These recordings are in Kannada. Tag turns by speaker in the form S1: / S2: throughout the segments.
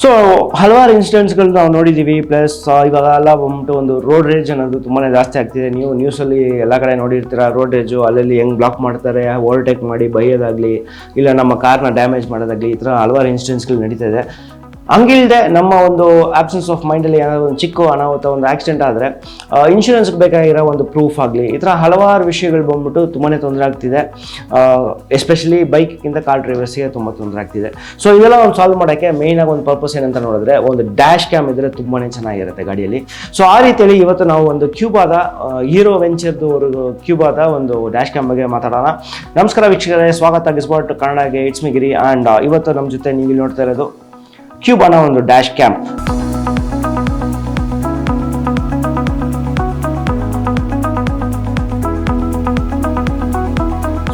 S1: ಸೊ ಹಲವಾರು ಇನ್ಸಿಡೆಂಟ್ಸ್ಗಳು ನಾವು ನೋಡಿದ್ದೀವಿ. ಪ್ಲಸ್ ಇವಾಗೆಲ್ಲ ಬಂದ್ಬಿಟ್ಟು ಒಂದು ರೋಡ್ ರೇಜ್ ಅನ್ನೋದು ತುಂಬಾ ಜಾಸ್ತಿ ಆಗ್ತಿದೆ. ನೀವು ನ್ಯೂಸಲ್ಲಿ ಎಲ್ಲ ಕಡೆ ನೋಡಿರ್ತೀರ, ರೋಡ್ ರೇಜು ಅಲ್ಲಲ್ಲಿ ಹೆಂಗೆ ಬ್ಲಾಕ್ ಮಾಡ್ತಾರೆ, ಓವರ್ಟೇಕ್ ಮಾಡಿ ಬೈಯೋದಾಗಲಿ, ಇಲ್ಲ ನಮ್ಮ ಕಾರ್ನ ಡ್ಯಾಮೇಜ್ ಮಾಡೋದಾಗಲಿ, ಈ ಥರ ಹಲವಾರು ಇನ್ಸಿಡೆಂಟ್ಸ್ಗಳು ನಡೀತಾ ಇದೆ. ಹಂಗಿಲ್ಲದೆ ನಮ್ಮ ಒಂದು ಆಬ್ಸೆನ್ಸ್ ಆಫ್ ಮೈಂಡಲ್ಲಿ ಏನಾದರೂ ಒಂದು ಚಿಕ್ಕ ಅನಾಹುತ, ಒಂದು ಆಕ್ಸಿಡೆಂಟ್ ಆದರೆ ಇನ್ಶೂರೆನ್ಸ್ಗೆ ಬೇಕಾಗಿರೋ ಒಂದು ಪ್ರೂಫ್ ಆಗಲಿ, ಈ ಥರ ಹಲವಾರು ವಿಷಯಗಳು ಬಂದ್ಬಿಟ್ಟು ತುಂಬಾ ತೊಂದರೆ ಆಗ್ತಿದೆ. ಎಸ್ಪೆಷಲಿ ಬೈಕ್ಗಿಂತ ಕಾರ್ ಡ್ರೈವರ್ಸ್ಗೆ ತುಂಬ ತೊಂದರೆ ಆಗ್ತಿದೆ. ಸೊ ಇದೆಲ್ಲ ಒಂದು ಸಾಲ್ವ್ ಮಾಡೋಕ್ಕೆ ಮೇಯ್ನಾಗಿ ಒಂದು ಪರ್ಪಸ್ ಏನಂತ ನೋಡಿದ್ರೆ, ಒಂದು ಡ್ಯಾಶ್ ಕ್ಯಾಮ್ ಇದ್ದರೆ ತುಂಬಾ ಚೆನ್ನಾಗಿರುತ್ತೆ ಗಾಡಿಯಲ್ಲಿ. ಸೊ ಆ ರೀತಿಯಲ್ಲಿ ಇವತ್ತು ನಾವು ಒಂದು ಕ್ಯೂಬಾದ ಹೀರೋ ವೆಂಚರ್ದು ಕ್ಯೂಬಾದ ಒಂದು ಡ್ಯಾಶ್ ಕ್ಯಾಮ್ ಬಗ್ಗೆ ಮಾತಾಡೋಣ. ನಮಸ್ಕಾರ ವೀಕ್ಷಕರೇ, ಸ್ವಾಗತ ಗಿಸ್ಬಾಟ್ ಕನ್ನಡಗೆ. It's me Giri. ಆ್ಯಂಡ್ ಇವತ್ತು ನಮ್ಮ ಜೊತೆ ನೀವು ನೋಡ್ತಾ ಇರೋದು ಕ್ಯೂಬಾನ ಒಂದು ಡ್ಯಾಶ್ ಕ್ಯಾಮ್.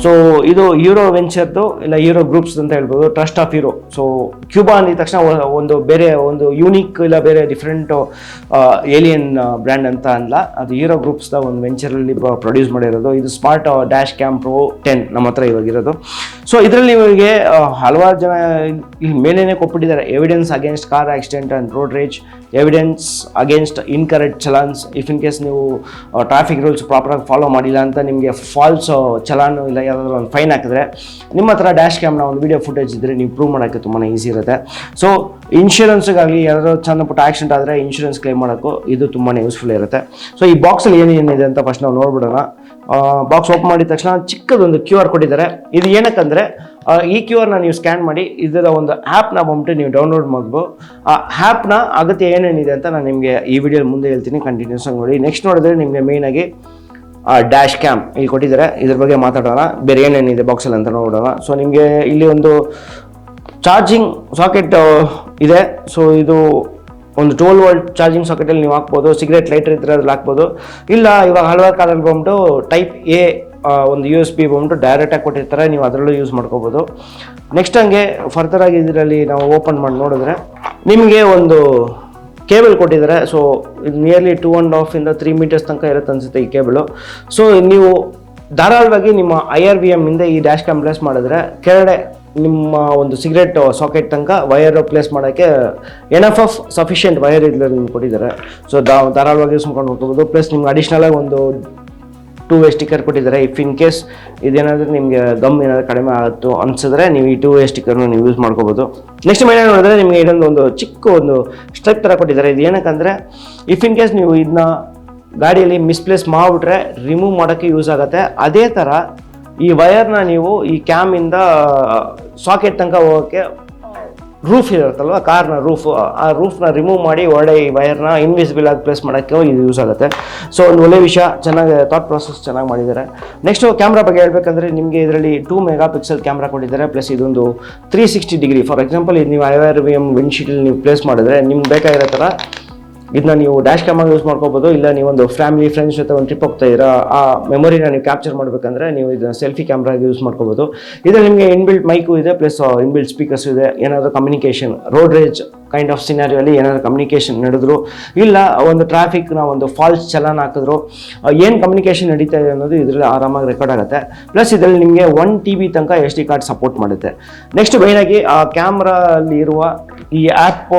S1: ಸೊ ಇದು ಹೀರೋ ವೆಂಚರ್ದು ಇಲ್ಲ ಹೀರೋ ಗ್ರೂಪ್ಸ್ ಅಂತ ಹೇಳ್ಬೋದು, trust of Hero. So Qubo ಅಂದಿದ ತಕ್ಷಣ ಒಂದು ಬೇರೆ ಒಂದು ಯೂನಿಕ್ ಇಲ್ಲ ಬೇರೆ ಡಿಫ್ರೆಂಟ್ ಏಲಿಯನ್ ಬ್ರ್ಯಾಂಡ್ ಅಂತ ಅಲ್ಲ, ಅದು ಹೀರೋ ಗ್ರೂಪ್ಸ್ದ ಒಂದು ವೆಂಚರಲ್ಲಿ ಪ್ರೊಡ್ಯೂಸ್ ಮಾಡಿರೋದು. ಇದು ಸ್ಮಾರ್ಟ್ ಡ್ಯಾಶ್ ಕ್ಯಾಮ್ ಪ್ರೋ 10 ನಮ್ಮ ಹತ್ರ ಇವಾಗಿರೋದು. ಸೊ ಇದರಲ್ಲಿ ಇವರಿಗೆ ಹಲವಾರು ಜನ ಇಲ್ಲಿ ಮೇಲೇನೆ ಕೊಟ್ಬಿಟ್ಟಿದ್ದಾರೆ, evidence against car accident and road rage, evidence against incorrect challans. If in case ನೀವು ಟ್ರಾಫಿಕ್ ರೂಲ್ಸ್ ಪ್ರಾಪರಾಗಿ ಫಾಲೋ ಮಾಡಿಲ್ಲ ಅಂತ ನಿಮಗೆ ಫಾಲ್ಸ್ ಚಲಾನು ಇಲ್ಲ ಯಾವ್ದಾದ್ರು ಒಂದು ಫೈನ್ ಹಾಕಿದ್ರೆ, ನಿಮ್ಮ ಹತ್ರ ಡ್ಯಾಶ್ ಕ್ಯಾಮ್ನ ಒಂದು ವಿಡಿಯೋ ಫುಟೇಜ್ ಇದ್ದರೆ ನೀವು ಪ್ರೂವ್ ಮಾಡೋಕ್ಕೆ ತುಂಬಾ ಈಸಿ ಇರುತ್ತೆ. ಸೊ ಇನ್ಶೂರೆನ್ಸ್ಗಾಗಲಿ ಯಾವ್ದಾದ್ರು ಸಣ್ಣ ಪುಟ್ಟ ಆಕ್ಸಿಡೆಂಟ್ ಆದರೆ ಇನ್ಶೂರೆನ್ಸ್ ಕ್ಲೈಮ್ ಮಾಡೋಕ್ಕೂ ಇದು ತುಂಬಾ ಯೂಸ್ಫುಲ್ ಇರುತ್ತೆ. ಸೊ ಈ ಬಾಕ್ಸಲ್ಲಿ ಏನೇನಿದೆ ಅಂತ ಫಸ್ಟ್ ನಾವು ನೋಡ್ಬಿಡೋಣ. ಬಾಕ್ಸ್ ಓಪನ್ ಮಾಡಿದ ತಕ್ಷಣ ಚಿಕ್ಕದೊಂದು QR ಕೊಟ್ಟಿದ್ದಾರೆ. ಇದು ಏನಕ್ಕಂದರೆ, ಈ QR ನೀವು ಸ್ಕ್ಯಾನ್ ಮಾಡಿ ಇದರ ಒಂದು ಆ್ಯಪ್ನ ಬಂದ್ಬಿಟ್ಟು ನೀವು ಡೌನ್ಲೋಡ್ ಮಾಡ್ಬೋದು. ಆ ಆ್ಯಪ್ನ ಅಗತ್ಯ ಏನೇನಿದೆ ಅಂತ ನಾನು ನಿಮಗೆ ಈ ವಿಡಿಯೋ ಮುಂದೆ ಹೇಳ್ತೀನಿ, ಕಂಟಿನ್ಯೂಸ್ ಆಗಿ ನೋಡಿ. ನೆಕ್ಸ್ಟ್ ನೋಡಿದ್ರೆ ನಿಮಗೆ ಮೇಯ್ನಾಗಿ ಡ್ಯಾಶ್ ಕ್ಯಾಮ್ ಇಲ್ಲಿ ಕೊಟ್ಟಿದ್ದಾರೆ, ಇದ್ರ ಬಗ್ಗೆ ಮಾತಾಡೋಣ. ಬೇರೆ ಏನೇನಿದೆ ಬಾಕ್ಸಲ್ಲಿ ಅಂತ ನೋಡೋಣ. ಸೊ ನಿಮಗೆ ಇಲ್ಲಿ ಒಂದು ಚಾರ್ಜಿಂಗ್ ಸಾಕೆಟ್ ಇದೆ. ಸೊ ಇದು ಒಂದು 12 ವೋಲ್ಟ್ ಚಾರ್ಜಿಂಗ್ ಸಾಕೆಟಲ್ಲಿ ನೀವು ಹಾಕ್ಬೋದು. ಸಿಗರೇಟ್ ಲೈಟರ್ ಇದ್ದರೆ ಅದ್ರಲ್ಲಿ ಹಾಕ್ಬೋದು. ಇಲ್ಲ ಇವಾಗ ಹಲವಾರು ಕಾಲದಲ್ಲಿ ಬಂದ್ಬಿಟ್ಟು ಟೈಪ್ ಎ ಒಂದು USB ಬಂದ್ಬಿಟ್ಟು ಡೈರೆಕ್ಟಾಗಿ ಕೊಟ್ಟಿರ್ತಾರೆ, ನೀವು ಅದರಲ್ಲೂ ಯೂಸ್ ಮಾಡ್ಕೋಬೋದು. ನೆಕ್ಸ್ಟ್ ಹಂಗೆ ಫರ್ದರ್ ಆಗಿ ಇದರಲ್ಲಿ ನಾವು ಓಪನ್ ಮಾಡಿ ನೋಡಿದ್ರೆ ನಿಮಗೆ ಒಂದು ಕೇಬಲ್ ಕೊಟ್ಟಿದ್ದಾರೆ. ಸೊ ಇದು ನಿಯರ್ಲಿ 2.5 3 ಮೀಟರ್ಸ್ ತನಕ ಇರುತ್ತೆ ಅನಿಸುತ್ತೆ ಈ ಕೇಬಲು. ಸೊ ನೀವು ಧಾರಾಳವಾಗಿ ನಿಮ್ಮ IRVM ಇಂದ ಈ ಡ್ಯಾಶ್ ಕ್ಯಾಮ್ ಪ್ಲೇಸ್ ಮಾಡಿದ್ರೆ ಕೆಳಗಡೆ ನಿಮ್ಮ ಒಂದು ಸಿಗರೇಟ್ ಸಾಕೆಟ್ ತನಕ ವೈರ್ ಪ್ಲೇಸ್ ಮಾಡೋಕ್ಕೆ ಎನಫ್ ಆಫ್ ಸಫಿಷಿಯೆಂಟ್ ವೈರ್ ಇದ್ರಲ್ಲಿ ನಿಮ್ಗೆ ಕೊಟ್ಟಿದ್ದಾರೆ. ಸೊ ಧಾರಾಳವಾಗಿ ಯೂಸ್ ಮಾಡ್ಕೊಂಡು ಹೋಗ್ಬೋದು. ಪ್ಲಸ್ ನಿಮ್ಗೆ ಅಡಿಷ್ನಲಾಗಿ ಒಂದು 2-ವೇ ಸ್ಟಿಕ್ಕರ್ ಕೊಟ್ಟಿದ್ದಾರೆ. ಇಫ್ ಇನ್ ಕೇಸ್ ಇದೇನಾದರೂ ನಿಮಗೆ ಗಮ್ ಏನಾದರೂ ಕಡಿಮೆ ಆಗುತ್ತೋ ಅನಿಸಿದ್ರೆ ನೀವು ಈ 2-ವೇ ಸ್ಟಿಕ್ಕರ್ನ ನೀವು ಯೂಸ್ ಮಾಡ್ಕೋಬೋದು. ನೆಕ್ಸ್ಟ್ ಮೇಲೆ ನೋಡಿದ್ರೆ ನಿಮಗೆ ಇದೊಂದು ಚಿಕ್ಕ ಒಂದು ಸ್ಟ್ರಕ್ ಥರ ಕೊಟ್ಟಿದ್ದಾರೆ. ಇದು ಏನಕ್ಕಂದರೆ, ಇಫ್ ಇನ್ ಕೇಸ್ ನೀವು ಇದನ್ನ ಗಾಡಿಯಲ್ಲಿ ಮಿಸ್ಪ್ಲೇಸ್ ಮಾಡಿಬಿಟ್ರೆ ರಿಮೂವ್ ಮಾಡೋಕ್ಕೆ ಯೂಸ್ ಆಗುತ್ತೆ. ಅದೇ ಥರ ಈ ವೈರ್ನ ನೀವು ಈ ಕ್ಯಾಮಿಂದ ಸಾಕೆಟ್ ತನಕ ಹೋಗೋಕ್ಕೆ ರೂಫ್ ಇರುತ್ತಲ್ವ, ಕಾರ್ನ ಆ ರೂಫ್ನ ರಿಮೂವ್ ಮಾಡಿ ಒಳ್ಳೆ ಈ ವೈರ್ನ ಇನ್ವಿಸಿಬಲ್ ಆಗಿ ಪ್ಲೇಸ್ ಮಾಡೋಕ್ಕೆ ಇದು ಯೂಸ್ ಆಗುತ್ತೆ. ಸೊ ಒಂದು ಒಳ್ಳೆ ವಿಷಯ, ಚೆನ್ನಾಗಿ ಥಾಟ್ ಪ್ರಾಸೆಸ್ ಚೆನ್ನಾಗಿ ಮಾಡಿದ್ದಾರೆ. ನೆಕ್ಸ್ಟು ಕ್ಯಾಮ್ರಾ ಬಗ್ಗೆ ಹೇಳ್ಬೇಕಂದ್ರೆ ನಿಮಗೆ ಇದರಲ್ಲಿ 2 ಮೆಗಾ ಪಿಕ್ಸೆಲ್ ಕ್ಯಾಮ್ರಾ ಕೊಟ್ಟಿದ್ದಾರೆ. ಪ್ಲಸ್ ಇದೊಂದು 360 ಡಿಗ್ರಿ. ಫಾರ್ ಎಕ್ಸಾಂಪಲ್ ಇದು ನೀವು IRVM ವಿಂಡ್ಶೀಟಲ್ಲಿ ನೀವು ಪ್ಲೇಸ್ ಮಾಡಿದ್ರೆ ನಿಮ್ಗೆ ಬೇಕಾಗಿರೋ ಥರ ಇದನ್ನ ನೀವು ಡ್ಯಾಶ್ ಕ್ಯಾಮಾಗಿ ಯೂಸ್ ಮಾಡ್ಕೋಬೋದು. ಇಲ್ಲ ನೀವೊಂದು ಫ್ಯಾಮಿಲಿ ಫ್ರೆಂಡ್ಸ್ ಜೊತೆ ಒಂದು ಟ್ರಿಪ್ ಹೋಗ್ತಾ ಇದ್ದೀರಾ, ಆ ಮೆಮೊರಿನ ನೀವು ಕ್ಯಾಪ್ಚರ್ ಮಾಡಬೇಕಂದ್ರೆ ನೀವು ಇದನ್ನ ಸೆಲ್ಫಿ ಕ್ಯಾಮ್ರಾಗಿ ಯೂಸ್ ಮಾಡ್ಕೋಬೋದು. ಇದರಲ್ಲಿ ನಿಮಗೆ ಇನ್ಬಿಲ್ಟ್ ಮೈಕು ಇದೆ, ಪ್ಲಸ್ ಇನ್ಬಿಲ್ಟ್ ಸ್ಪೀಕರ್ಸ್ ಇದೆ. ಏನಾದರೂ communication, road rage kind of ಸಿನಾರಿಯಲ್ಲಿ ಏನಾದರೂ ಕಮ್ಯುನಿಕೇಷನ್ ನಡೆದ್ರು, ಇಲ್ಲ ಒಂದು ಟ್ರಾಫಿಕ್ನ ಒಂದು ಫಾಲ್ಸ್ ಚಲನ್ ಹಾಕಿದ್ರು, ಏನು ಕಮ್ಯುನಿಕೇಷನ್ ನಡೀತಾ ಇದೆ ಅನ್ನೋದು ಇದರಲ್ಲಿ ಆರಾಮಾಗಿ ರೆಕಾರ್ಡ್ ಆಗುತ್ತೆ. ಪ್ಲಸ್ ಇದರಲ್ಲಿ ನಿಮಗೆ 1 TB ತನಕ SD ಕಾರ್ಡ್ ಸಪೋರ್ಟ್ ಮಾಡುತ್ತೆ. ನೆಕ್ಸ್ಟ್ ಮೇಯ್ನಾಗಿ ಆ ಕ್ಯಾಮ್ರಲ್ಲಿ ಇರುವ ಈ ಆ್ಯಪ್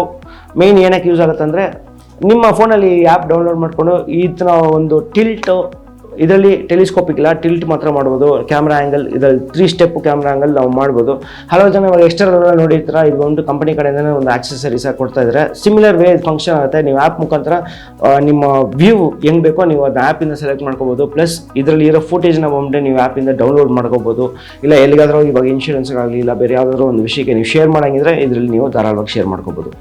S1: ಮೇಯ್ನ್ ಏನಕ್ಕೆ ಯೂಸ್ ಆಗುತ್ತೆ ಅಂದರೆ, ನಿಮ್ಮ ಫೋನಲ್ಲಿ ಈ ಆ್ಯಪ್ ಡೌನ್ಲೋಡ್ ಮಾಡಿಕೊಂಡು ಇದನ್ನ ಒಂದು ಟಿಲ್ಟ್, ಇದರಲ್ಲಿ ಟೆಲಿಸ್ಕೋಪಿಕ್ ಇಲ್ಲ, ಟಿಲ್ಟ್ ಮಾತ್ರ ಮಾಡ್ಬೋದು. ಕ್ಯಾಮ್ರಾ ಆ್ಯಂಗಲ್ ಇದರಲ್ಲಿ 3 ಸ್ಟೆಪ್ ಕ್ಯಾಮ್ರಾ ಆ್ಯಂಗಲ್ ನಾವು ಮಾಡ್ಬೋದು. ಹಲವು ಜನ ಇವಾಗ ಎಕ್ಸ್ಟರ್ನಲ್ ನೋಡಿರ್ತೀರ, ಇದು ಒಂದು ಕಂಪನಿ ಕಡೆಯಿಂದನೇ ಒಂದು ಆಕ್ಸೆಸರೀಸ್ ಆಗಿ ಕೊಡ್ತಾ ಇದ್ದಾರೆ. ಸಿಮಿಲರ್ ವೇ ಫಂಕ್ಷನ್ ಆಗುತ್ತೆ. ನೀವು ಆ್ಯಪ್ ಮುಖಾಂತರ ನಿಮ್ಮ ವ್ಯೂ ಹೆಂಗೆ ಬೇಕೋ ನೀವು ಅದನ್ನ ಆ್ಯಪಿಂದ ಸೆಲೆಕ್ಟ್ ಮಾಡ್ಕೋಬೋದು. ಪ್ಲಸ್ ಇದರಲ್ಲಿ ಇರೋ ಫುಟೇಜ್ನ ಬಂದ್ಬಿಟ್ಟು ನೀವು ಆ್ಯಪಿಂದ ಡೌನ್ಲೋಡ್ ಮಾಡ್ಕೋಬೋದು. ಇಲ್ಲ ಎಲ್ಲಿಗಾದರೂ ಇವಾಗ ಇನ್ಶೂರೆನ್ಸ್ಗಾಗಲಿ ಇಲ್ಲ ಬೇರೆ ಯಾವುದಾದ್ರೂ ಒಂದು ವಿಷಯಕ್ಕೆ ನೀವು ಶೇರ್ ಮಾಡೋಂಗಿದ್ರೆ ಇದರಲ್ಲಿ ನೀವು ಧಾರಾಳವಾಗಿ ಶೇರ್ ಮಾಡ್ಕೋಬೋದು.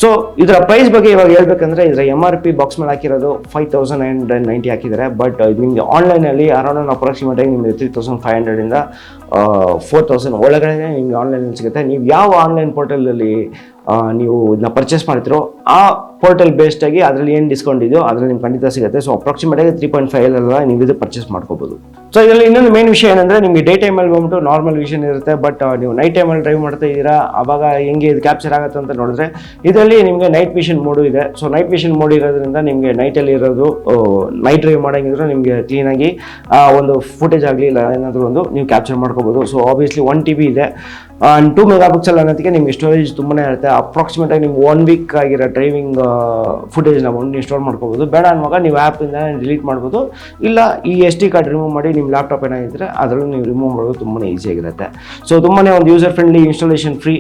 S1: ಸೊ ಇದರ ಪ್ರೈಸ್ ಬಗ್ಗೆ ಇವಾಗ ಹೇಳ್ಬೇಕಂದ್ರೆ, ಇದರ MRP ಬಾಕ್ಸ್ ಮೇಲೆ ಹಾಕಿರೋದು 5990 ಹಾಕಿದ್ದಾರೆ. ಬಟ್ ಇದು ನಿಮಗೆ ಆನ್ಲೈನಲ್ಲಿ ಅರೌಂಡ್ ಅಪ್ರಾಕ್ಸಿಮೇಟ್ ಆಗಿ ನಿಮಗೆ 3500 4000 ಒಳಗಡೆ ನಿಮಗೆ ಆನ್ಲೈನಲ್ಲಿ ಸಿಗುತ್ತೆ. ನೀವು ಯಾವ ಆನ್ಲೈನ್ ಪೋರ್ಟಲಲ್ಲಿ ನೀವು ಇದನ್ನ ಪರ್ಚೇಸ್ ಮಾಡ್ತಿರೋ ಆ ಪೋರ್ಟಲ್ ಬೇಸ್ಡ್ ಆಗಿ ಅದರಲ್ಲಿ ಏನು ಡಿಸ್ಕೌಂಟ್ ಇದೆಯೋ ಅದರಲ್ಲಿ ನಿಮ್ಗೆ ಖಂಡಿತ ಸಿಗುತ್ತೆ. ಸೊ ಅಪ್ರಾಕ್ಸಿಮೇಟಾಗಿ 3.5 ಎಲ್ಲ ನೀವು ಇದು ಪರ್ಚೇಸ್ ಮಾಡ್ಕೋಬೋದು. ಸೊ ಇದರಲ್ಲಿ ಇನ್ನೊಂದು ಮೇನ್ ವಿಷಯ ಏನಂದರೆ ನಿಮಗೆ ಡೇ ಟೈಮಲ್ಲಿ ಬಂದ್ಬಿಟ್ಟು ನಾರ್ಮಲ್ ವಿಷನ್ ಇರುತ್ತೆ, ಬಟ್ ನೀವು ನೈಟ್ ಟೈಮಲ್ಲಿ ಡ್ರೈವ್ ಮಾಡ್ತಾ ಇದ್ದೀರಾ ಆವಾಗ ಹೆಂಗೆ ಇದು ಕ್ಯಾಪ್ಚರ್ ಆಗುತ್ತೆ ಅಂತ ನೋಡಿದ್ರೆ ಇದರಲ್ಲಿ ನಿಮಗೆ ನೈಟ್ ವಿಷನ್ ಮೋಡು ಇದೆ. ಸೊ ನೈಟ್ ವಿಷನ್ ಮೋಡ್ ಇರೋದ್ರಿಂದ ನಿಮಗೆ ನೈಟಲ್ಲಿ ಇರೋದು ನೈಟ್ ಡ್ರೈವ್ ಮಾಡೋಂಗಿದ್ರು ನಿಮಗೆ ಕ್ಲೀನಾಗಿ ಒಂದು ಫುಟೇಜ್ ಆಗಲಿ ಇಲ್ಲ ಏನಾದರೂ ಒಂದು ನೀವು ಕ್ಯಾಪ್ಚರ್ ಮಾಡ್ಕೋಬೋದು. ಸೊ ಆಬ್ವಿಯಸ್ಲಿ 1 TB ಇದೆ, 2 ಮೆಗಾಪಿಕ್ಸೆಲ್ ಅನ್ನೋದಕ್ಕೆ ನಿಮಗೆ ಸ್ಟೋರೇಜ್ ತುಂಬನೇ ಇರುತ್ತೆ. ಅಪ್ರಾಕ್ಸಿಮೇಟಾಗಿ ನಿಮ್ಗೆ 1 ವೀಕ್ ಆಗಿರೋ ಡ್ರೈವಿಂಗ್ ಫುಟೇಜ್ನ ನೀವು ಸ್ಟೋರ್ ಮಾಡ್ಕೋಬೋದು. ಬೇಡ ಅನ್ನುವಾಗ ನೀವು ಆ್ಯಪಿಂದ ಡಿಲೀಟ್ ಮಾಡ್ಬೋದು, ಇಲ್ಲ ಈ SD ಕಾರ್ಡ್ ರಿಮೂವ್ ಮಾಡಿ ನಿಮ್ಮ ಲ್ಯಾಪ್ಟಾಪ್ ಏನಾಗಿದ್ದರೆ ಅದರಲ್ಲೂ ನೀವು ರಿಮೂವ್ ಮಾಡೋದು ತುಂಬಾ ಈಸಿಯಾಗಿರುತ್ತೆ. ಸೊ ತುಂಬಾ ಒಂದು ಯೂಸರ್ ಫ್ರೆಂಡ್ಲಿ, ಇನ್ಸ್ಟಾಲೇಷನ್ ಫ್ರೀ,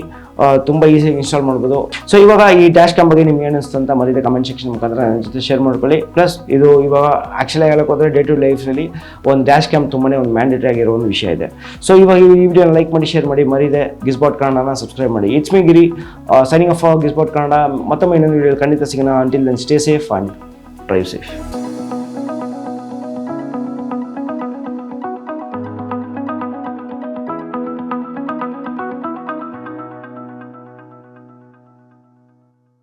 S1: ತುಂಬ ಈಸಿಯಾಗಿ ಇನ್ಸ್ಟಾಲ್ ಮಾಡ್ಬೋದು. ಸೊ ಇವಾಗ ಈ ಡ್ಯಾಶ್ ಕ್ಯಾಮ್ ಬಗ್ಗೆ ನಿಮ್ಗೆ ಏನಿಸ್ತು ಅಂತ ಮರಿದೆ ಕಮೆಂಟ್ ಸೆಕ್ಷನ್ ಮುಖಾಂತರ ನನ್ನ ಜೊತೆ ಶೇರ್ ಮಾಡ್ಕೊಳ್ಳಿ. ಪ್ಲಸ್ ಇದು ಇವಾಗ ಆ್ಯಕ್ಚುಲಿ ಹೇಳಕ್ಕೆ ಹೋದರೆ ಡೇ ಟು ಲೈಫ್ನಲ್ಲಿ ಒಂದು ಡ್ಯಾಶ್ ಕ್ಯಾಮ್ ತುಂಬಾ ಒಂದು ಮ್ಯಾಂಡೇಟರಿ ಆಗಿರೋ ಒಂದು ವಿಷಯ ಇದೆ. ಸೊ ಇವಾಗ ಈ ವಿಡಿಯೋನ ಲೈಕ್ ಮಾಡಿ, ಶೇರ್ ಮಾಡಿ, ಮರಿದೆ ಗಿಸ್ಬಾಟ್ ಕನ್ನಡನ ಸಬ್ಸ್ಕ್ರೈಬ್ ಮಾಡಿ. It's me Giri signing off Gizbot Kannada. ಮತ್ತೊಮ್ಮೆ ಇನ್ನೊಂದು ವಿಡಿಯೋ ಖಂಡಿತ ಸಿಗೋಣ. Until then stay safe and drive safe.